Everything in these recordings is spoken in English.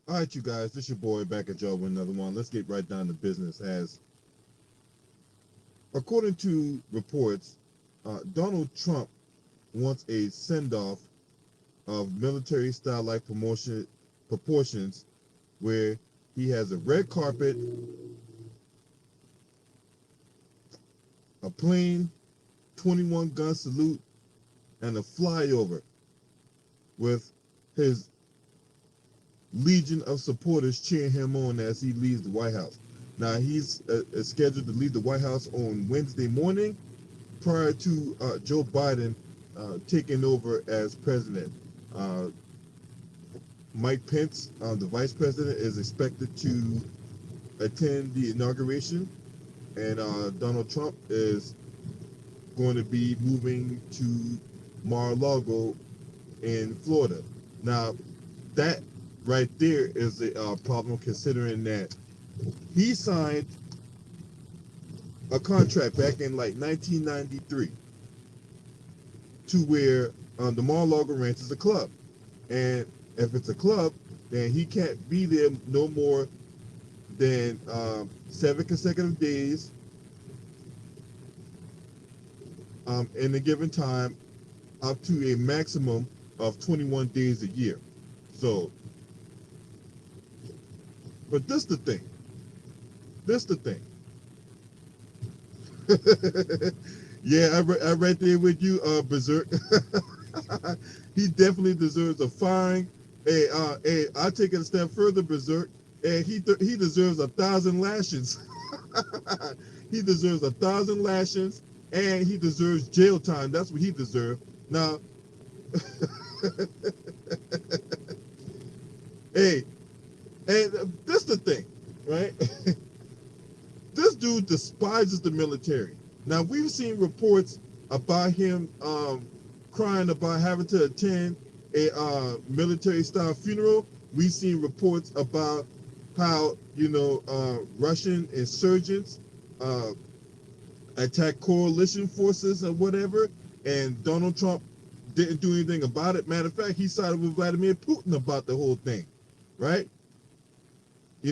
All right, you guys, this your boy back at y'all with another one. Let's get right down to business. As according to reports, Donald Trump wants a send-off of military-style like proportions, where he has a red carpet, a plain 21 gun salute, and a flyover with his legion of supporters cheering him on as he leaves the White House. Now he's scheduled to leave the White House on Wednesday morning, prior to Joe Biden taking over as president. Uh, Mike Pence, the vice president, is expected to attend the inauguration, and Donald Trump is going to be moving to Mar-a-Lago in Florida. Now, that right there is a problem, considering that he signed a contract back in like 1993 to where the Mar-a-Lago Ranch is a club. And if it's a club, then he can't be there no more than 7 consecutive days in a given time, up to a maximum of 21 days a year. So, but this the thing. This the thing. Yeah, I right there with you, Berserk. He definitely deserves a fine. Hey, I'll take it a step further, Berserk. And he deserves 1,000 lashes. He deserves 1,000 lashes, and he deserves jail time. That's what he deserves. Now, hey, and this the thing, right? This dude despises the military. Now, we've seen reports about him crying about having to attend a military-style funeral. We've seen reports about how, Russian insurgents attacked coalition forces or whatever, and Donald Trump didn't do anything about it. Matter of fact, he sided with Vladimir Putin about the whole thing, right? He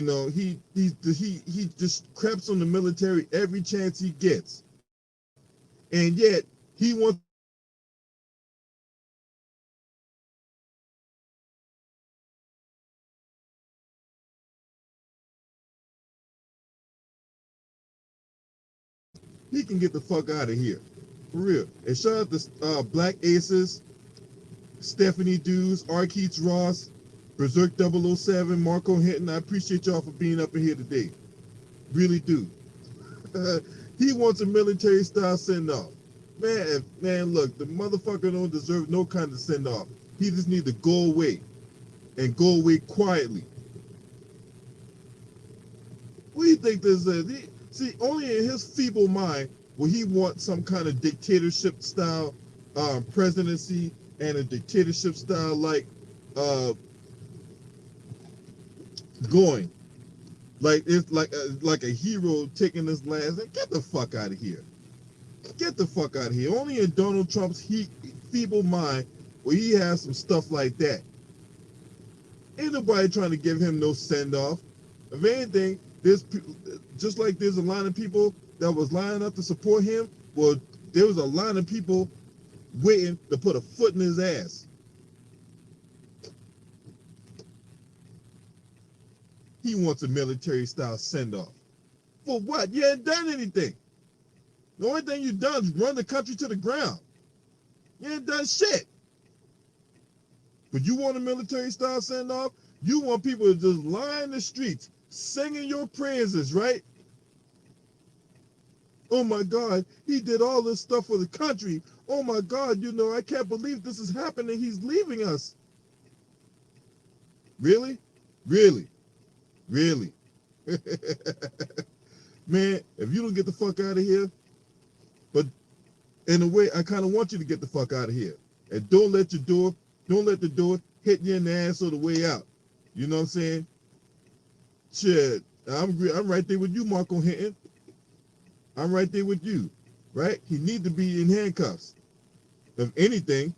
just craps on the military every chance he gets, and yet he wants he can get the fuck out of here, for real. And shout out to Black Aces, Stephanie Dews, Arkeets Ross, Berserk 007, Marco Hinton. I appreciate y'all for being up in here today. Really do. He wants a military style send off. Man, look, the motherfucker don't deserve no kind of send off. He just need to go away, and go away quietly. What do you think this is? See, only in his feeble mind will he want some kind of dictatorship style presidency, and a dictatorship style uh, going. Like it's like a hero taking his last. Get the fuck out of here. Get the fuck out of here. Only in Donald Trump's feeble mind will he have some stuff like that. Ain't nobody trying to give him no send off. If anything, there's just like there's a line of people that was lining up to support him. Well, there was a line of people waiting to put a foot in his ass. He wants a military style send off. For what? You ain't done anything. The only thing you've done is run the country to the ground. You ain't done shit. But you want a military style send off? You want people to just line the streets singing your praises, right? Oh my God, he did all this stuff for the country. Oh my God, I can't believe this is happening. He's leaving us. Really? Really? Really? Man, if you don't get the fuck out of here, but in a way, I kind of want you to get the fuck out of here. And don't let the door hit you in the ass on the way out. You know what I'm saying? Shit, I'm right there with you, Marco Hinton. I'm right there with you, right? He need to be in handcuffs. If anything,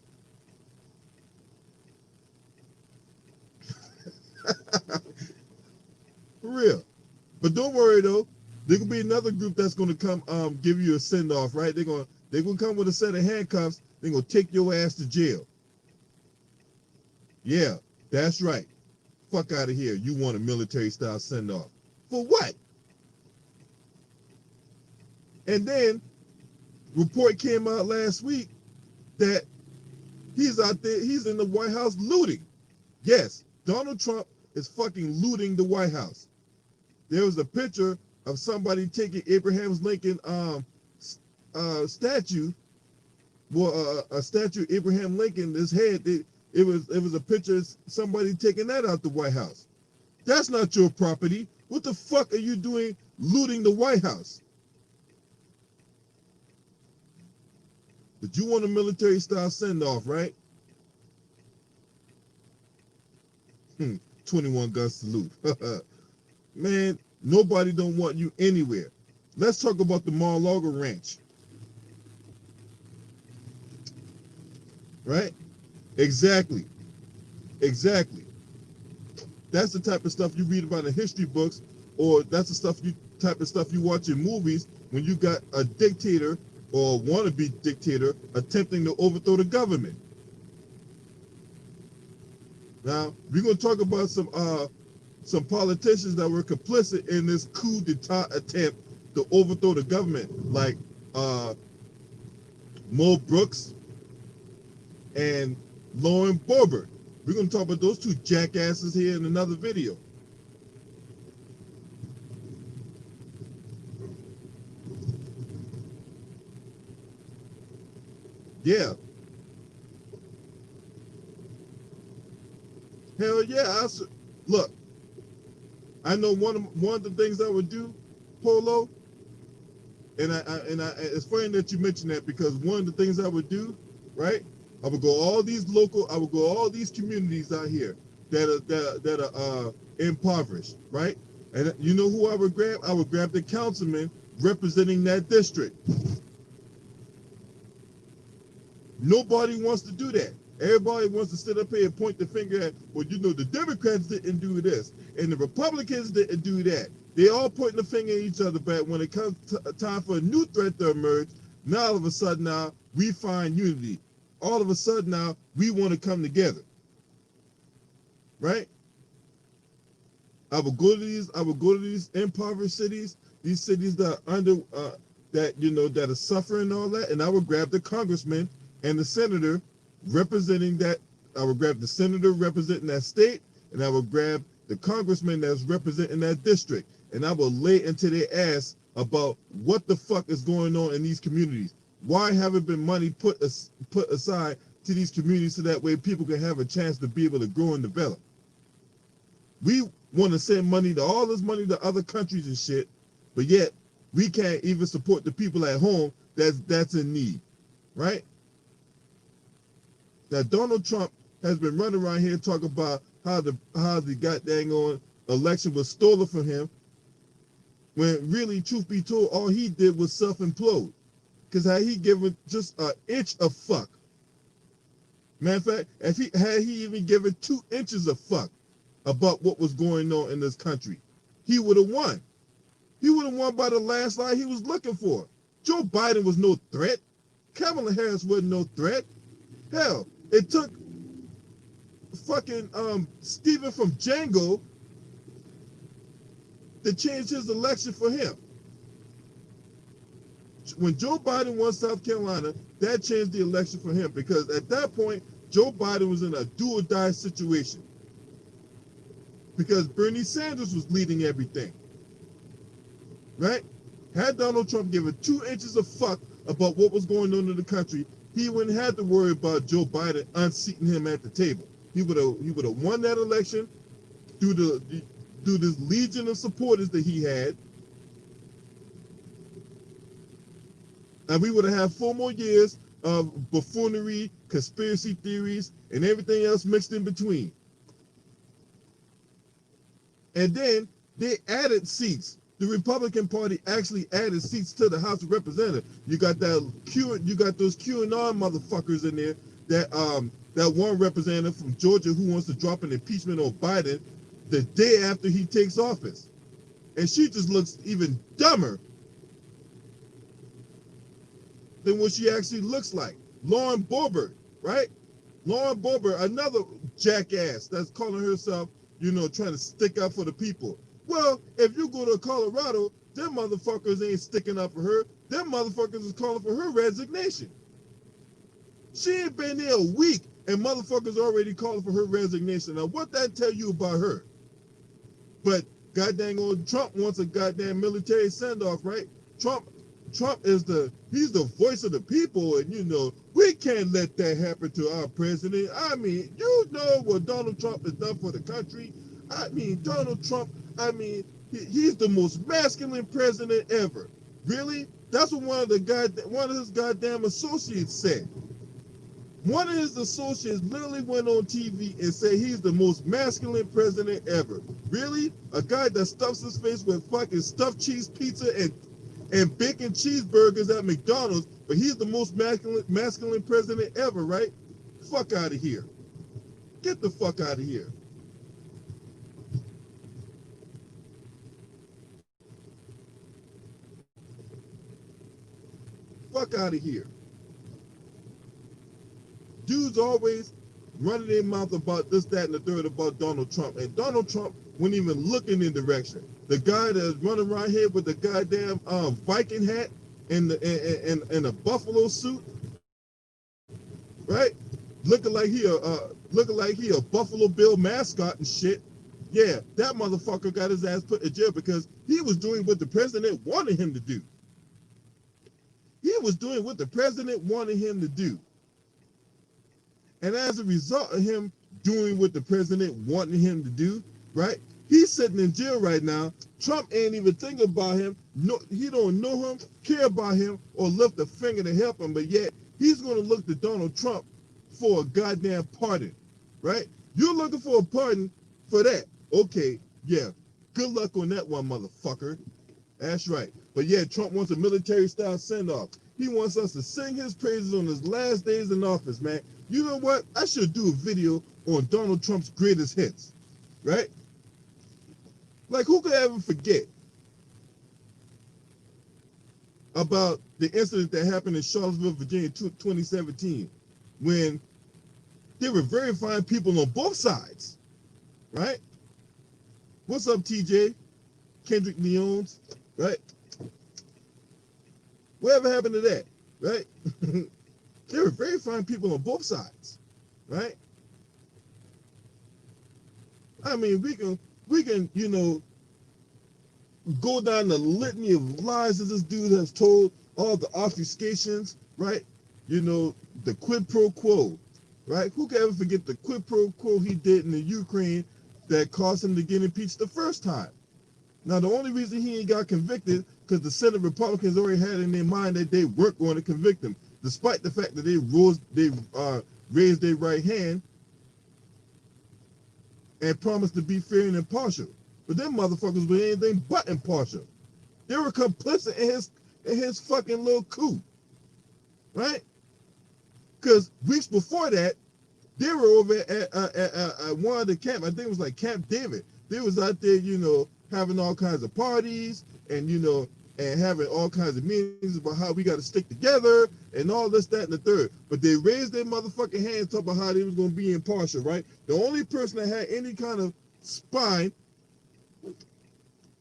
real. But don't worry though, there could be another group that's gonna come give you a send off, right? They're gonna come with a set of handcuffs. They're gonna take your ass to jail. Yeah, that's right. Fuck out of here. You want a military style send off. For what? And then report came out last week that he's out there, he's in the White House looting. Yes, Donald Trump is fucking looting the White House. There was a picture of somebody taking Abraham Lincoln statue, well, a statue of Abraham Lincoln, his head. It was a picture of somebody taking that out the White House. That's not your property. What the fuck are you doing looting the White House? But you want a military style send off, right? 21 gun salute. Man, nobody don't want you anywhere. Let's talk about the Mar-a-Lago ranch. Right? Exactly. That's the type of stuff you read about in history books, or that's the type of stuff you watch in movies when you got a dictator or wannabe dictator attempting to overthrow the government. Now, we're going to talk about some politicians that were complicit in this coup d'etat attempt to overthrow the government, like Mo Brooks and Lauren Boebert. We're going to talk about those two jackasses here in another video. Yeah. Hell yeah. Look, I know one of the things I would do, Polo, and it's funny that you mentioned that, because one of the things I would do, right? I would go all these communities out here that are impoverished, right? And you know who I would grab? I would grab the councilman representing that district. Nobody wants to do that. Everybody wants to sit up here and point the finger at, well, you know, the Democrats didn't do this and the Republicans didn't do that. They all pointing the finger at each other, but when it comes time for a new threat to emerge, now all of a sudden now we find unity. All of a sudden now we want to come together. Right? I would go to these impoverished cities, these cities that are under that are suffering and all that, and I would grab the congressman and the senator representing that. I would grab the senator representing that state, and I would grab the congressman that's representing that district, and I will lay into their ass about what the fuck is going on in these communities. Why haven't been money put aside to these communities so that way people can have a chance to be able to grow and develop? We want to send money, all this money to other countries and shit, but yet we can't even support the people at home that's in need, right? Now Donald Trump has been running around here talking about how the goddamn election was stolen from him, when really, truth be told, all he did was self-implode. Because had he given just an inch of fuck, matter of fact, had he even given 2 inches of fuck about what was going on in this country, he would have won. He would have won by the landslide he was looking for. Joe Biden was no threat. Kamala Harris wasn't no threat. Hell, it took fucking Stephen from Django to change his election for him. When Joe Biden won South Carolina, that changed the election for him, because at that point, Joe Biden was in a do or die situation, because Bernie Sanders was leading everything, right? Had Donald Trump given 2 inches of fuck about what was going on in the country, he wouldn't have to worry about Joe Biden unseating him at the table. He would have won that election through this legion of supporters that he had, and we would have had 4 more years of buffoonery, conspiracy theories, and everything else mixed in between. And then they added seats. The Republican Party actually added seats to the House of Representatives. You got those QAnon motherfuckers in there. That one representative from Georgia who wants to drop an impeachment on Biden the day after he takes office. And she just looks even dumber than what she actually looks like. Lauren Boebert, right? Lauren Boebert, another jackass that's calling herself, trying to stick up for the people. Well, if you go to Colorado, them motherfuckers ain't sticking up for her. Them motherfuckers is calling for her resignation. She ain't been there a week, and motherfuckers already calling for her resignation. Now, what that tell you about her? But goddamn old Trump wants a goddamn military send-off, right? Trump is he's the voice of the people, and we can't let that happen to our president. I mean, what Donald Trump has done for the country. I mean, Donald Trump, he's the most masculine president ever. Really? That's what one of his goddamn associates said. One of his associates literally went on TV and said he's the most masculine president ever. Really? A guy that stuffs his face with fucking stuffed cheese pizza and bacon cheeseburgers at McDonald's, but he's the most masculine president ever, right? Fuck out of here. Get the fuck out of here. Fuck out of here. Dudes always running their mouth about this, that, and the third about Donald Trump. And Donald Trump wouldn't even look in their direction. The guy that's running around here with the goddamn Viking hat and a buffalo suit, right? Looking like he a Buffalo Bill mascot and shit. Yeah, that motherfucker got his ass put in jail because he was doing what the president wanted him to do. He was doing what the president wanted him to do. And as a result of him doing what the president wanted him to do, right? He's sitting in jail right now. Trump ain't even thinking about him. No, he don't know him, care about him, or lift a finger to help him. But yet, he's going to look to Donald Trump for a goddamn pardon, right? You're looking for a pardon for that. Okay, yeah. Good luck on that one, motherfucker. That's right. But yeah, Trump wants a military-style send-off. He wants us to sing his praises on his last days in office, man. You know what? I should do a video on Donald Trump's greatest hits, right? Like, who could ever forget about the incident that happened in Charlottesville, Virginia, 2017, when they were verifying people on both sides, right? What's up, TJ? Kendrick Leones, right? Whatever happened to that, right? They were verifying people on both sides, right? I mean, we can, go down the litany of lies that this dude has told, all the obfuscations, right? The quid pro quo, right? Who can ever forget the quid pro quo he did in the Ukraine that caused him to get impeached the first time? Now, the only reason he ain't got convicted because the Senate Republicans already had in their mind that they weren't going to convict him, despite the fact that they raised their right hand and promised to be fair and impartial. But them motherfuckers were anything but impartial. They were complicit in his fucking little coup, right? Because weeks before that, they were over at one of the camp. I think it was like Camp David. They was out there, having all kinds of parties and and having all kinds of meetings about how we got to stick together and all this, that, and the third. But they raised their motherfucking hands talking about how they was going to be impartial, right? The only person that had any kind of spine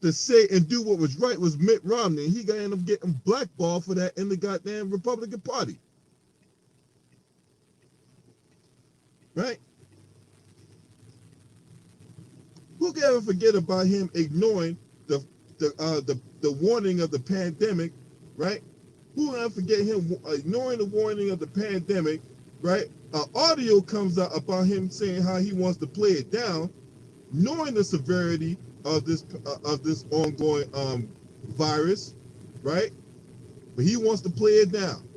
to say and do what was right was Mitt Romney. He got ended up getting blackballed for that in the goddamn Republican Party, right? Who can ever forget about him ignoring the warning of the pandemic, right? Who can ever forget him ignoring the warning of the pandemic, right? Audio comes out about him saying how he wants to play it down, knowing the severity of this ongoing virus, right? But he wants to play it down,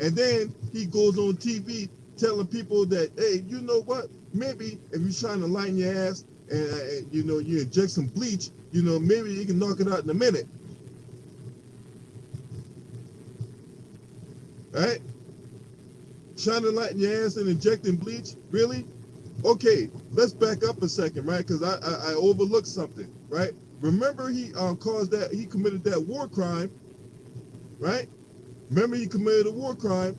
and then he goes on TV telling people that, hey, you know what? Maybe if you're trying to lighten your ass and you inject some bleach, maybe you can knock it out in a minute, right? Trying to lighten your ass and injecting bleach, really? Okay, let's back up a second, right? Because I overlooked something, right? remember he he committed that war crime, right? Remember he committed a war crime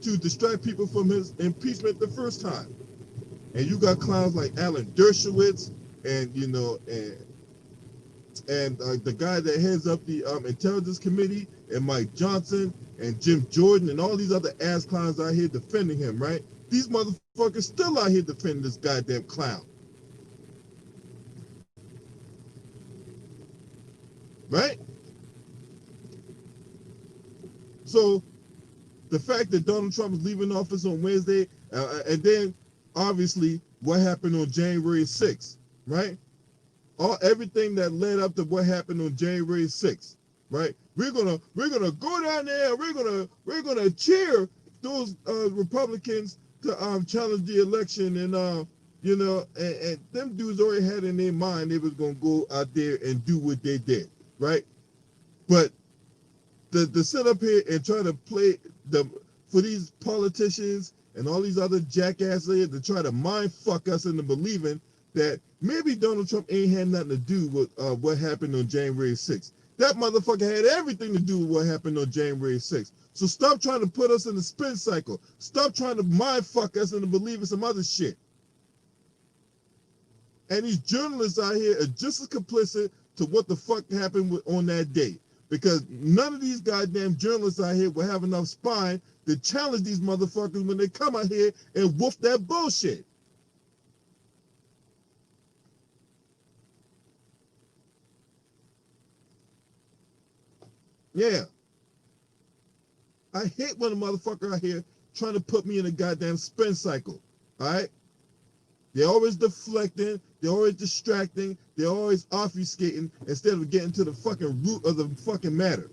to distract people from his impeachment the first time. And you got clowns like Alan Dershowitz and the guy that heads up the Intelligence Committee, and Mike Johnson and Jim Jordan and all these other ass clowns out here defending him, right? These motherfuckers still out here defending this goddamn clown. Right? So the fact that Donald Trump is leaving office on Wednesday, and then obviously what happened on January 6th, right? Everything that led up to what happened on January 6th, right? We're gonna go down there. We're gonna cheer those Republicans to challenge the election, and and them dudes already had in their mind they was gonna go out there and do what they did, right? But to sit up here and try to play for these politicians and all these other jackasses to try to mind fuck us into believing that maybe Donald Trump ain't had nothing to do with what happened on January 6th. That motherfucker had everything to do with what happened on January 6th. So stop trying to put us in the spin cycle. Stop trying to mind fuck us into believing some other shit. And these journalists out here are just as complicit to what the fuck happened on that day. Because none of these goddamn journalists out here will have enough spine to challenge these motherfuckers when they come out here and woof that bullshit. Yeah. I hate when a motherfucker out here trying to put me in a goddamn spin cycle. All right? They're always deflecting. They're always distracting. They're always obfuscating instead of getting to the fucking root of the fucking matter.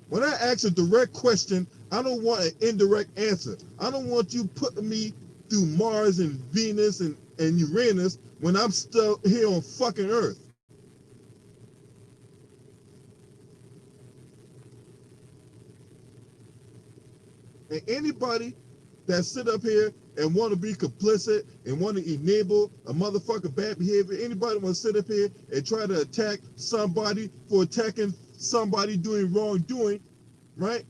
When I ask a direct question, I don't want an indirect answer. I don't want you putting me through Mars and Venus and Uranus when I'm still here on fucking Earth. And anybody that sit up here and want to be complicit and want to enable a motherfucker bad behavior, anybody want to sit up here and try to attack somebody for attacking somebody doing wrongdoing, right?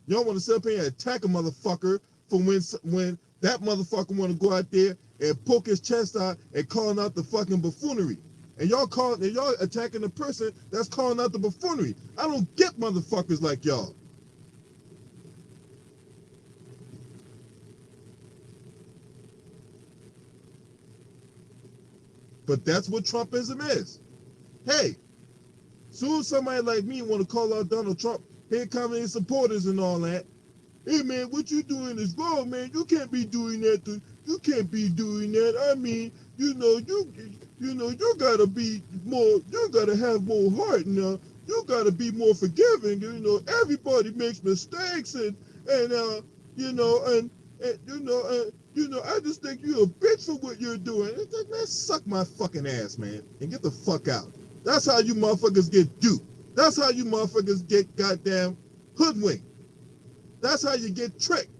Y'all want to sit up here and attack a motherfucker for when that motherfucker want to go out there and poke his chest out and calling out the fucking buffoonery. And y'all attacking the person that's calling out the buffoonery. I don't get motherfuckers like y'all. But that's what Trumpism is. Hey, soon as somebody like me want to call out Donald Trump, here come his supporters and all that. Hey man, what you doing is wrong, man. You can't be doing that. You can't be doing that. I mean, you gotta be more. You gotta have more heart now. You gotta be more forgiving. Everybody makes mistakes, I just think you're a bitch for what you're doing. It's like, man, suck my fucking ass, man, and get the fuck out. That's how you motherfuckers get duped. That's how you motherfuckers get goddamn hoodwinked. That's how you get tricked.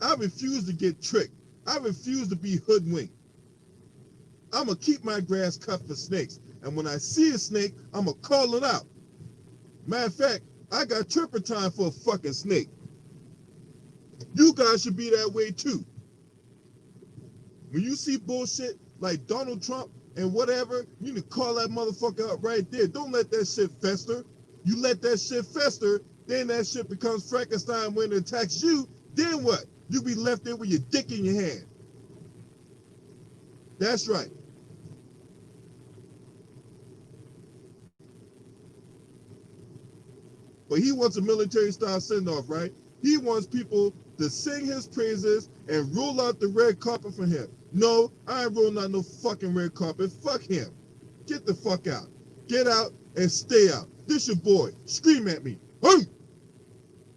I refuse to get tricked. I refuse to be hoodwinked. I'm going to keep my grass cut for snakes. And when I see a snake, I'm going to call it out. Matter of fact, I got turpentine for a fucking snake. You guys should be that way too. When you see bullshit like Donald Trump and whatever, you need to call that motherfucker up right there. Don't let that shit fester. You let that shit fester, then that shit becomes Frankenstein when it attacks you. Then what? You be left there with your dick in your hand. That's right. But he wants a military-style send-off, right? He wants people to sing his praises and roll out the red carpet for him. No, I ain't rolling out no fucking red carpet. Fuck him. Get the fuck out. Get out and stay out. This your boy. Scream at me. Hey!